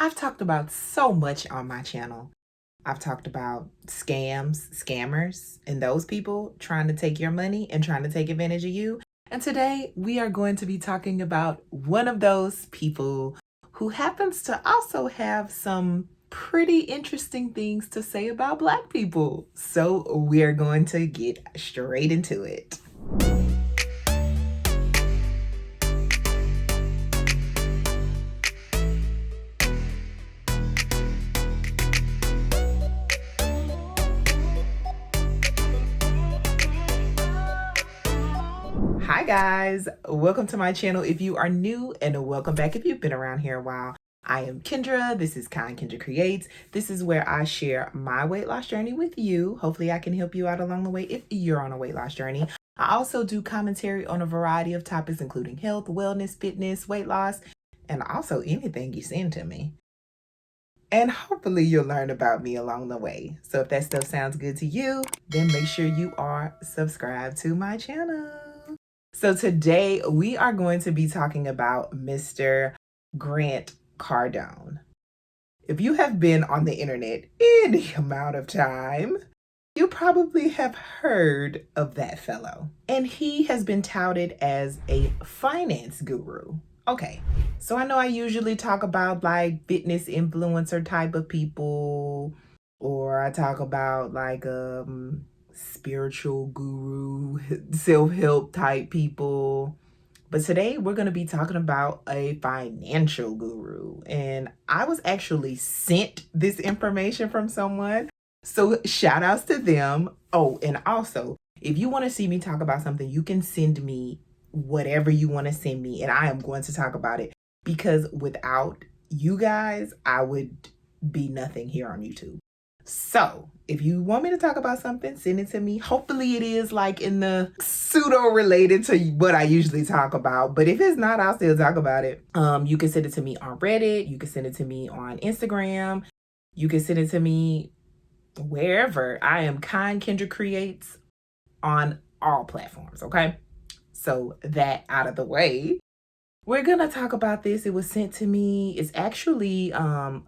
I've talked about so much on my channel. I've talked about scams, scammers, and those people trying to take your money and trying to take advantage of you. And today we are going to be talking about one of those people who happens to also have some pretty interesting things to say about Black people. So we're going to get straight into it. Hi guys, welcome to my channel if you are new, and welcome back if you've been around here a while. I am Kendra, this is 𝐿𝐿𝐫𝐞𝐬𝐬 Creates. This is where I share my weight loss journey with you. Hopefully I can help you out along the way if you're on a weight loss journey. I also do commentary on a variety of topics including health, wellness, fitness, weight loss, and also anything you send to me. And hopefully you'll learn about me along the way. So if that stuff sounds good to you, then make sure you are subscribed to my channel. So today we are going to be talking about Mr. Grant Cardone. If you have been on the internet any amount of time, you probably have heard of that fellow. And he has been touted as a finance guru. Okay, so I know I usually talk about like fitness influencer type of people, or I talk about like spiritual guru, self-help type people. But today we're going to be talking about a financial guru. And I was actually sent this information from someone. So shout outs to them. Oh, and also, if you want to see me talk about something, you can send me whatever you want to send me, and I am going to talk about it, because without you guys, I would be nothing here on YouTube. So if you want me to talk about something, send it to me. Hopefully it is like in the pseudo related to what I usually talk about. But if it's not, I'll still talk about it. You can send it to me on Reddit. You can send it to me on Instagram. You can send it to me wherever. I am 𝐒𝐿𝐫𝐞𝐬𝐬 Creates on all platforms, okay? So that out of the way, we're gonna talk about this. It was sent to me. It's actually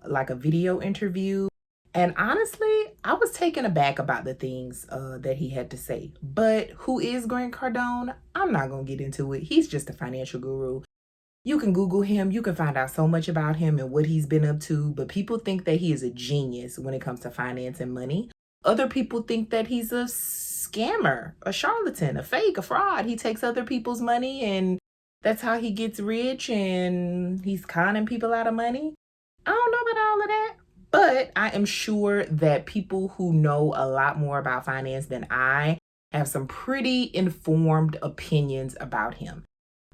like a video interview. And honestly, I was taken aback about the things that he had to say. But who is Grant Cardone? I'm not going to get into it. He's just a financial guru. You can Google him. You can find out so much about him and what he's been up to. But people think that he is a genius when it comes to finance and money. Other people think that he's a scammer, a charlatan, a fake, a fraud. He takes other people's money and that's how he gets rich, and he's conning people out of money. I don't know about all of that. But I am sure that people who know a lot more about finance than I have some pretty informed opinions about him.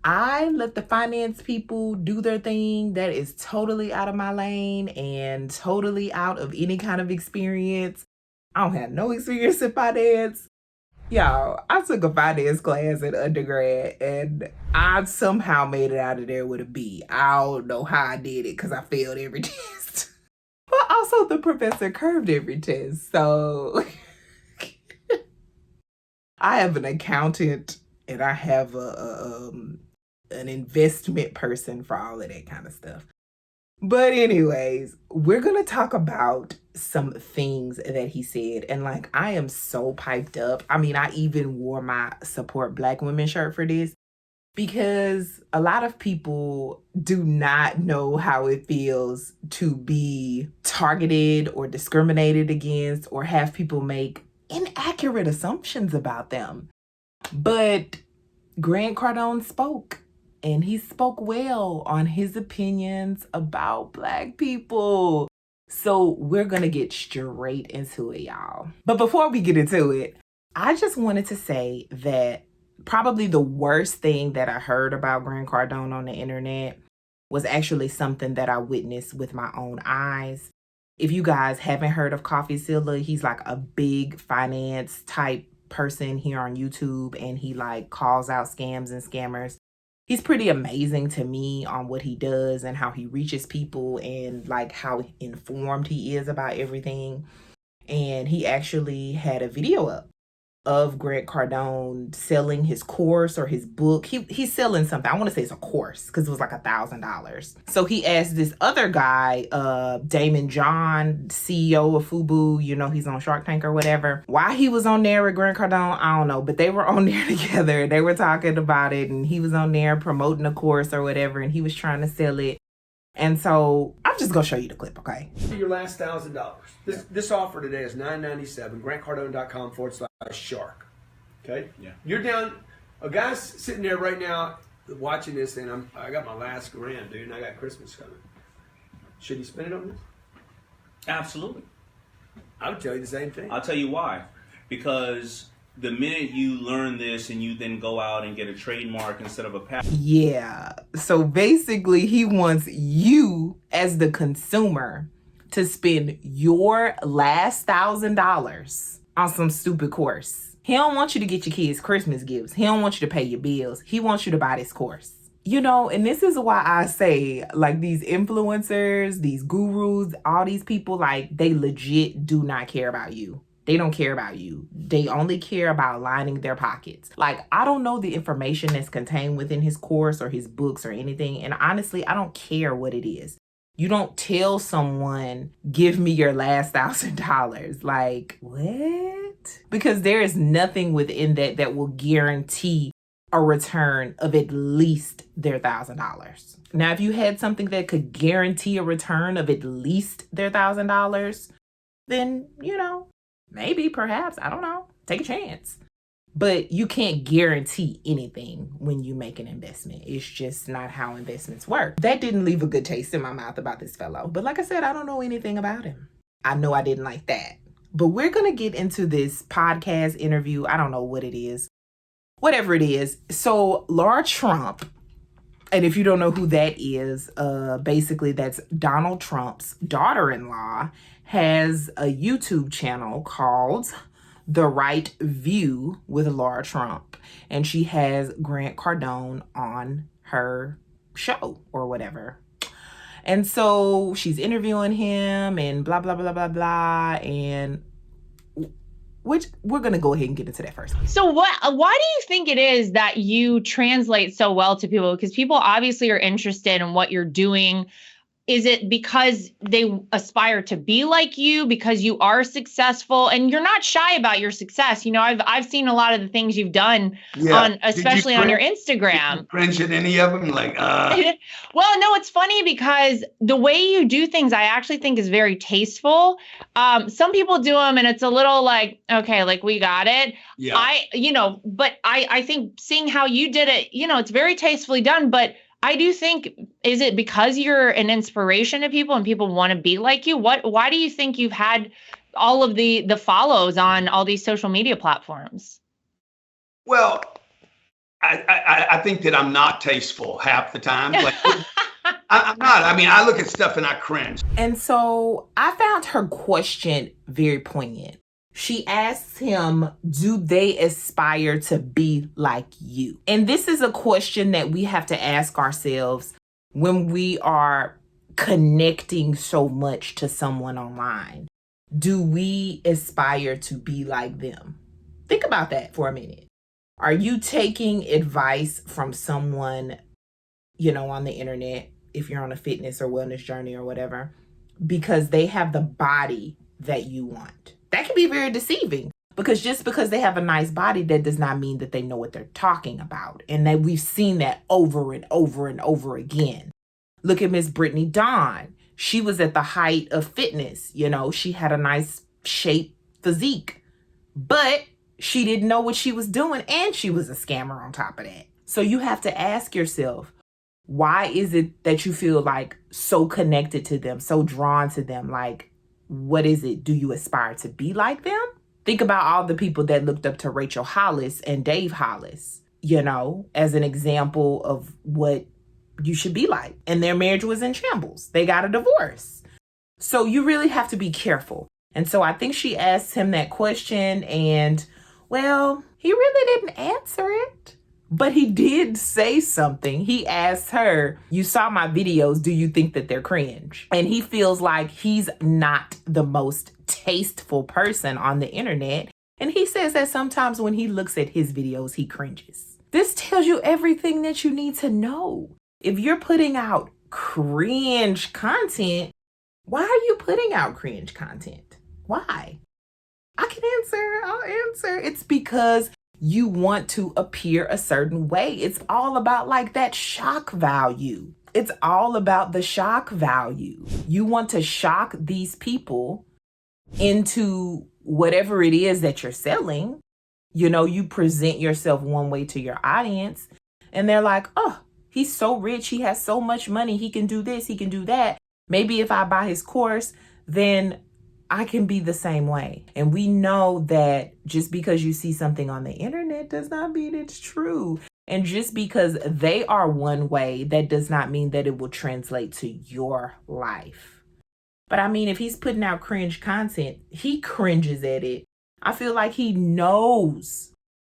I let the finance people do their thing. That is totally out of my lane and totally out of any kind of experience. I don't have no experience in finance. Y'all, I took a finance class in undergrad and I somehow made it out of there with a B. I don't know how I did it because I failed every test. But also the professor curved every test. So I have an accountant and I have an investment person for all of that kind of stuff. But anyways, we're going to talk about some things that he said. And like, I am so piped up. I mean, I even wore my Support Black Women shirt for this, because a lot of people do not know how it feels to be targeted or discriminated against or have people make inaccurate assumptions about them. But Grant Cardone spoke, and he spoke well on his opinions about Black people. So we're going to get straight into it, y'all. But before we get into it, I just wanted to say that probably the worst thing that I heard about Grant Cardone on the internet was actually something that I witnessed with my own eyes. If you guys haven't heard of 𝐒𝐫𝐞𝐬𝐬, he's like a big finance type person here on YouTube, and he like calls out scams and scammers. He's pretty amazing to me on what he does and how he reaches people and like how informed he is about everything. And he actually had a video up of Grant Cardone selling his course or his book. He's selling something. I want to say it's a course because it was like $1,000. So he asked this other guy, Damon John, CEO of FUBU, you know, he's on Shark Tank or whatever. Why he was on there with Grant Cardone, I don't know, but they were on there together. They were talking about it, and he was on there promoting a course or whatever, and he was trying to sell it. And so I'm just gonna show you the clip, okay? Your last $1,000. This offer today is $997. GrantCardone.com/shark. Okay. Yeah. You're down. A guy's sitting there right now watching this, and I got my last grand, dude, and I got Christmas coming. Should he spend it on this? Absolutely. I would tell you the same thing. I'll tell you why. Because the minute you learn this and you then go out and get a trademark instead of a patent. Yeah. So basically, he wants you as the consumer to spend your last $1,000 on some stupid course. He don't want you to get your kids Christmas gifts. He don't want you to pay your bills. He wants you to buy this course. You know, and this is why I say, like, these influencers, these gurus, all these people, like, they legit do not care about you. They don't care about you. They only care about lining their pockets. Like, I don't know the information that's contained within his course or his books or anything. And honestly, I don't care what it is. You don't tell someone, give me your last $1,000. Like, what? Because there is nothing within that will guarantee a return of at least their $1,000. Now, if you had something that could guarantee a return of at least their $1,000, then, you know, maybe, perhaps, I don't know, take a chance. But you can't guarantee anything when you make an investment. It's just not how investments work. That didn't leave a good taste in my mouth about this fellow. But like I said, I don't know anything about him. I know I didn't like that. But we're going to get into this podcast interview. I don't know what it is. Whatever it is. So Laura Trump, and if you don't know who that is, basically that's Donald Trump's daughter-in-law, has a YouTube channel called The Right View with Laura Trump. And she has Grant Cardone on her show or whatever. And so she's interviewing him and blah, blah, blah, blah, blah. And which we're going to go ahead and get into that first. So why do you think it is that you translate so well to people? Because people obviously are interested in what you're doing. Is it because they aspire to be like you, because you are successful and you're not shy about your success? You know, I've seen a lot of the things you've done on, especially on your Instagram. Did you cringe at any of them? Like, Well, no, it's funny because the way you do things, I actually think is very tasteful. Some people do them and it's a little like, okay, like we got it. Yeah. But I think seeing how you did it, you know, it's very tastefully done, but I do think, is it because you're an inspiration to people and people want to be like you? Why do you think you've had all of the follows on all these social media platforms? Well, I think that I'm not tasteful half the time. Like, I'm not. I mean, I look at stuff and I cringe. And so I found her question very poignant. She asks him, do they aspire to be like you? And this is a question that we have to ask ourselves when we are connecting so much to someone online. Do we aspire to be like them? Think about that for a minute. Are you taking advice from someone, you know, on the internet, if you're on a fitness or wellness journey or whatever, because they have the body that you want? That can be very deceiving, because just because they have a nice body, that does not mean that they know what they're talking about. And that we've seen that over and over and over again. Look at Miss Brittany Dawn. She was at the height of fitness. You know, she had a nice shape physique, but she didn't know what she was doing, and she was a scammer on top of that. So you have to ask yourself, why is it that you feel like so connected to them, so drawn to them? Like, what is it? Do you aspire to be like them? Think about all the people that looked up to Rachel Hollis and Dave Hollis, you know, as an example of what you should be like. And their marriage was in shambles. They got a divorce. So you really have to be careful. And so I think she asked him that question, and, well, he really didn't answer it. But he did say something. He asked her, you saw my videos, do you think that they're cringe? And he feels like he's not the most tasteful person on the internet. And he says that sometimes when he looks at his videos, he cringes. This tells you everything that you need to know. If you're putting out cringe content, why are you putting out cringe content? Why? I can answer. I'll answer. It's because you want to appear a certain way. It's all about like that shock value. It's all about the shock value. You want to shock these people into whatever it is that you're selling. You know, you present yourself one way to your audience and they're like, oh, he's so rich. He has so much money. He can do this. He can do that. Maybe if I buy his course, then I can be the same way. And we know that just because you see something on the internet does not mean it's true. And just because they are one way, that does not mean that it will translate to your life. But I mean, if he's putting out cringe content, he cringes at it. I feel like he knows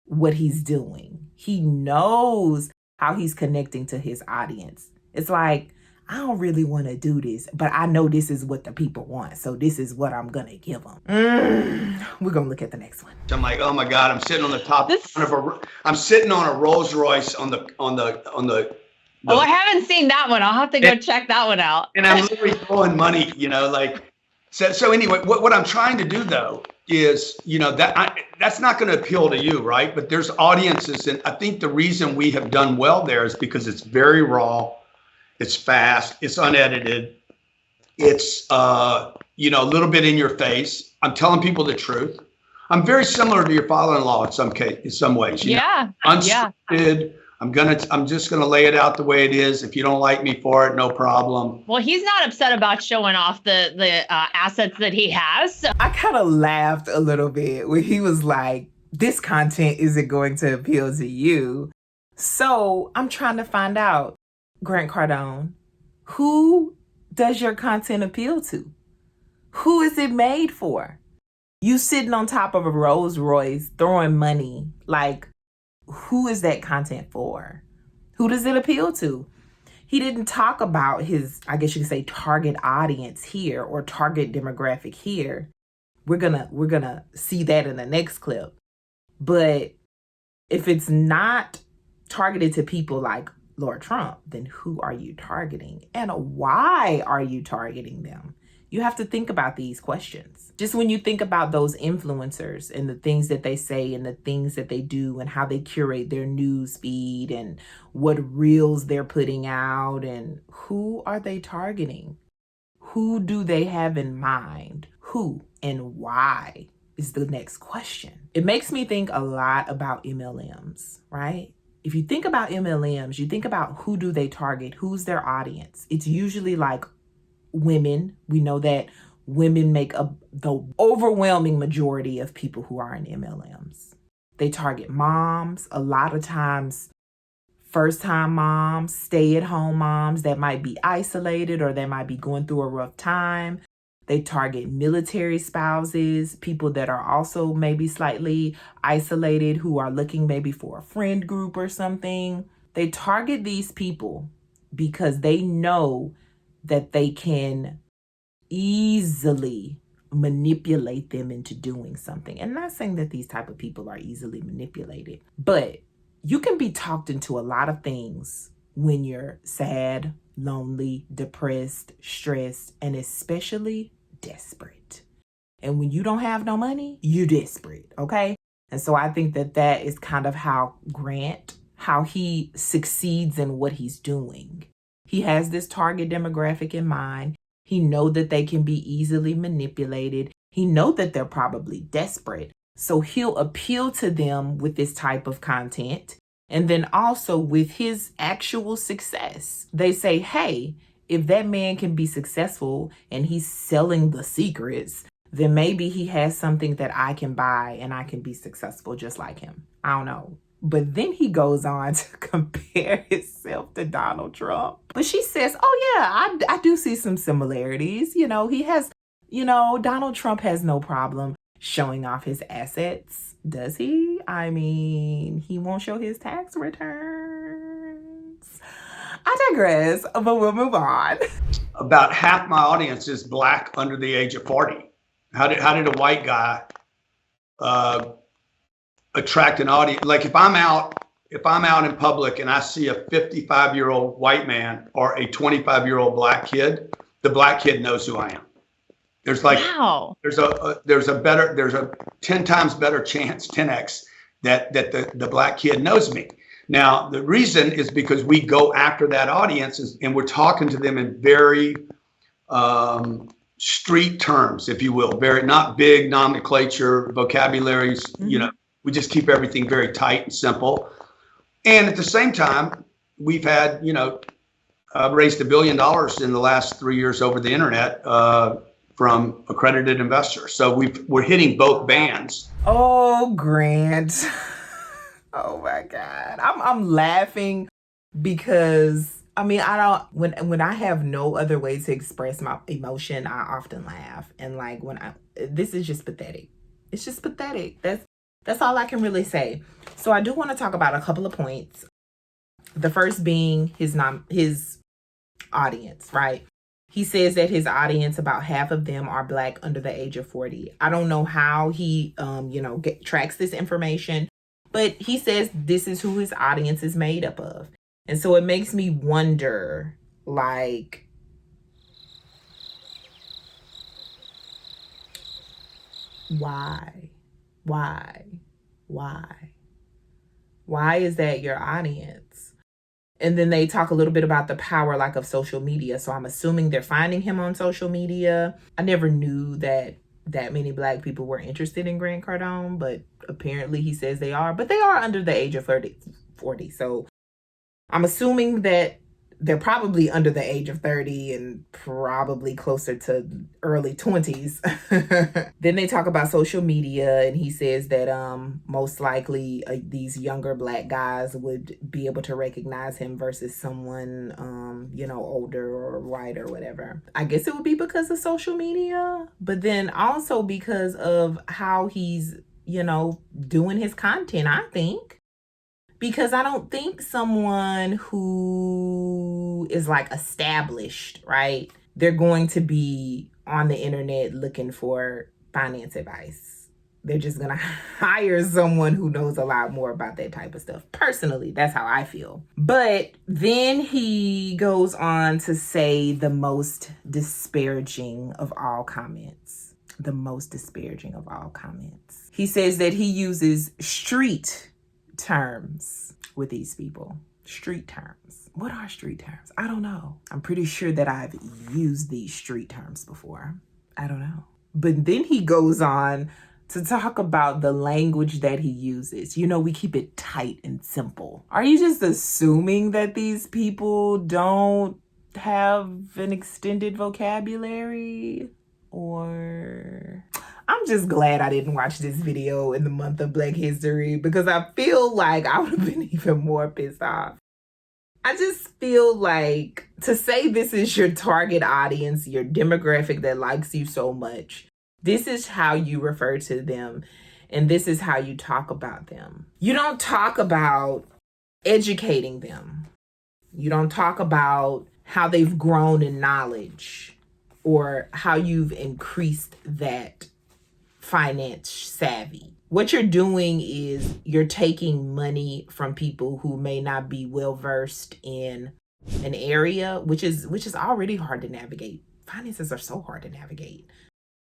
what he's doing. He knows how he's connecting to his audience. It's like, I don't really want to do this, but I know this is what the people want. So this is what I'm going to give them. We're going to look at the next one. I'm like, oh my God, I'm sitting on the top I'm sitting on a Rolls Royce on the Oh, I haven't seen that one. I'll have to go check that one out. And I'm literally throwing money, you know, like, so anyway, what I'm trying to do though is, you know, that's not going to appeal to you, right? But there's audiences, and I think the reason we have done well there is because it's very raw. It's fast, it's unedited, it's, you know, a little bit in your face. I'm telling people the truth. I'm very similar to your father-in-law in some ways. You know, unscripted. I'm just gonna lay it out the way it is. If you don't like me for it, no problem. Well, he's not upset about showing off the assets that he has. So. I kind of laughed a little bit when he was like, this content isn't going to appeal to you. So I'm trying to find out, Grant Cardone, who does your content appeal to? Who is it made for? You sitting on top of a Rolls Royce throwing money. Like, who is that content for? Who does it appeal to? He didn't talk about his, I guess you could say, target audience here or target demographic here. We're gonna see that in the next clip. But if it's not targeted to people like Lord Trump, then who are you targeting? And why are you targeting them? You have to think about these questions. Just when you think about those influencers and the things that they say and the things that they do and how they curate their news feed and what reels they're putting out and who are they targeting? Who do they have in mind? Who and why is the next question. It makes me think a lot about MLMs, right? If you think about MLMs, you think about who do they target? Who's their audience? It's usually like women. We know that women make the overwhelming majority of people who are in MLMs. They target moms, a lot of times first-time moms, stay-at-home moms that might be isolated or that might be going through a rough time. They target military spouses, people that are also maybe slightly isolated who are looking maybe for a friend group or something. They target these people because they know that they can easily manipulate them into doing something. And I'm not saying that these type of people are easily manipulated, but you can be talked into a lot of things when you're sad, lonely, depressed, stressed, and especially desperate. And when you don't have no money, you're desperate, okay? And so I think that that is kind of how Grant, how he succeeds in what he's doing. He has this target demographic in mind. He knows that they can be easily manipulated. He knows that they're probably desperate. So he'll appeal to them with this type of content. And then also with his actual success, they say, hey, if that man can be successful and he's selling the secrets, then maybe he has something that I can buy and I can be successful just like him. I don't know. But then he goes on to compare himself to Donald Trump. But she says, oh yeah, I do see some similarities. You know, he has, you know, Donald Trump has no problem showing off his assets. Does he? I mean, he won't show his tax returns. I digress, but we'll move on. About half my audience is Black under the age of 40. How did a white guy attract an audience. Like if I'm out in public and I see a 55-year-old white man or a 25-year-old black kid, the black kid knows who I am. There's like, wow. there's a 10 times better chance, 10x, that the black kid knows me. Now, the reason is because we go after that audience and we're talking to them in very street terms, if you will, very not big nomenclature, vocabularies, you know, we just keep everything very tight and simple. And at the same time, we've had, you know, raised $1 billion in the last 3 years over the internet from accredited investors. So we're hitting both bands. Oh, Grant. Oh my God. I'm laughing because I mean, I don't, when I have no other way to express my emotion, I often laugh. And like this is just pathetic. It's just pathetic. That's all I can really say. So I do want to talk about a couple of points. The first being his audience, right? He says that his audience, about half of them are Black under the age of 40. I don't know how he, tracks this information, but he says this is who his audience is made up of. And so it makes me wonder, like, why? Why is that your audience? And then they talk a little bit about the power, like, of social media. So I'm assuming they're finding him on social media. I never knew that many Black people were interested in Grant Cardone, but apparently he says they are. But they are under the age of 40. So I'm assuming that they're probably under the age of 30 and probably closer to early 20s. Then they talk about social media, and he says that most likely these younger Black guys would be able to recognize him versus someone older or white or whatever. I guess it would be because of social media, but then also because of how he's doing his content, I think. Because I don't think someone who is like established, right, they're going to be on the internet looking for finance advice. They're just going to hire someone who knows a lot more about that type of stuff. Personally, that's how I feel. But then he goes on to say the most disparaging of all comments. The most disparaging of all comments. He says that he uses street terms with these people. Street terms. What are street terms? I don't know. I'm pretty sure that I've used these street terms before. I don't know. But then he goes on to talk about the language that he uses. We keep it tight and simple. Are you just assuming that these people don't have an extended vocabulary? Or I'm just glad I didn't watch this video in the month of Black History, because I feel like I would have been even more pissed off. I just feel like to say this is your target audience, your demographic that likes you so much, this is how you refer to them, and this is how you talk about them. You don't talk about educating them. You don't talk about how they've grown in knowledge or how you've increased that finance savvy. What you're doing is you're taking money from people who may not be well versed in an area, which is already hard to navigate. Finances are so hard to navigate.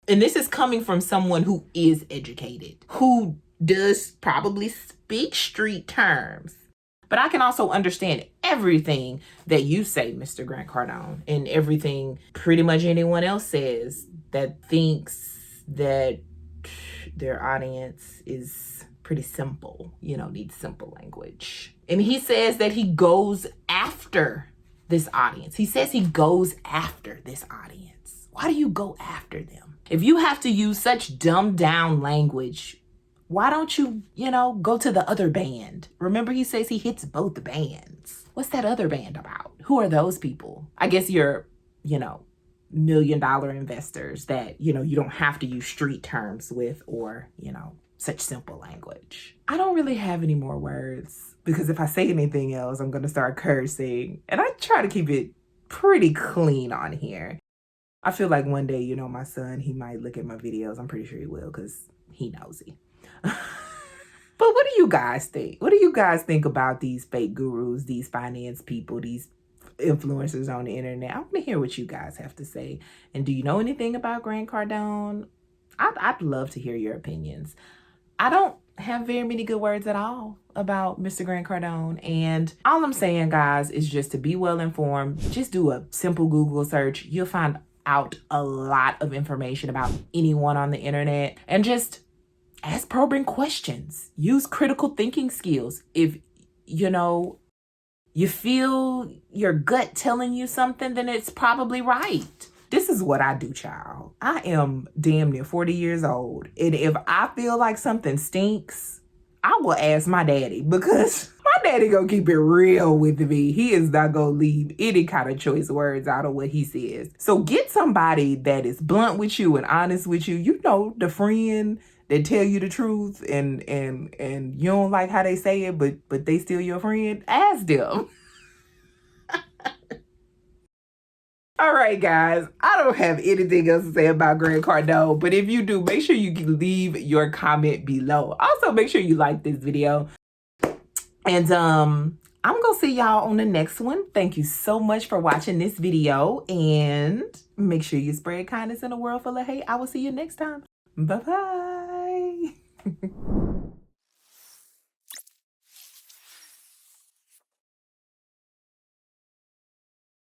And this is coming from someone who is educated, who does probably speak street terms. But I can also understand everything that you say, Mr. Grant Cardone, and everything pretty much anyone else says that thinks that their audience is pretty simple, needs simple language. And he says that he goes after this audience. He says he goes after this audience. Why do you go after them? If you have to use such dumbed down language, why don't you, go to the other band? Remember, he says he hits both bands. What's that other band about? Who are those people? I guess you're, $1 million investors that, you don't have to use street terms with, or, such simple language. I don't really have any more words, because if I say anything else, I'm going to start cursing. And I try to keep it pretty clean on here. I feel like one day, my son, he might look at my videos. I'm pretty sure he will, because he knows he. But what do you guys think? What do you guys think about these fake gurus, these finance people, these influencers on the internet? I want to hear what you guys have to say. And do you know anything about Grant Cardone? I'd love to hear your opinions. I don't have very many good words at all about Mr. Grant Cardone. And all I'm saying, guys, is just to be well informed. Just do a simple Google search. You'll find out a lot of information about anyone on the internet. And just ask probing questions. Use critical thinking skills. If, you feel your gut telling you something, then it's probably right. This is what I do, child. I am damn near 40 years old. And if I feel like something stinks, I will ask my daddy, because my daddy gonna keep it real with me. He is not gonna leave any kind of choice words out of what he says. So get somebody that is blunt with you and honest with you. The friend that tell you the truth and you don't like how they say it, but they still your friend. Ask them. All right, guys, I don't have anything else to say about Grant Cardone, but if you do, make sure you can leave your comment below. Also, make sure you like this video. And I'm gonna see y'all on the next one. Thank you so much for watching this video, and make sure you spread kindness in a world full of hate. I will see you next time. Bye-bye.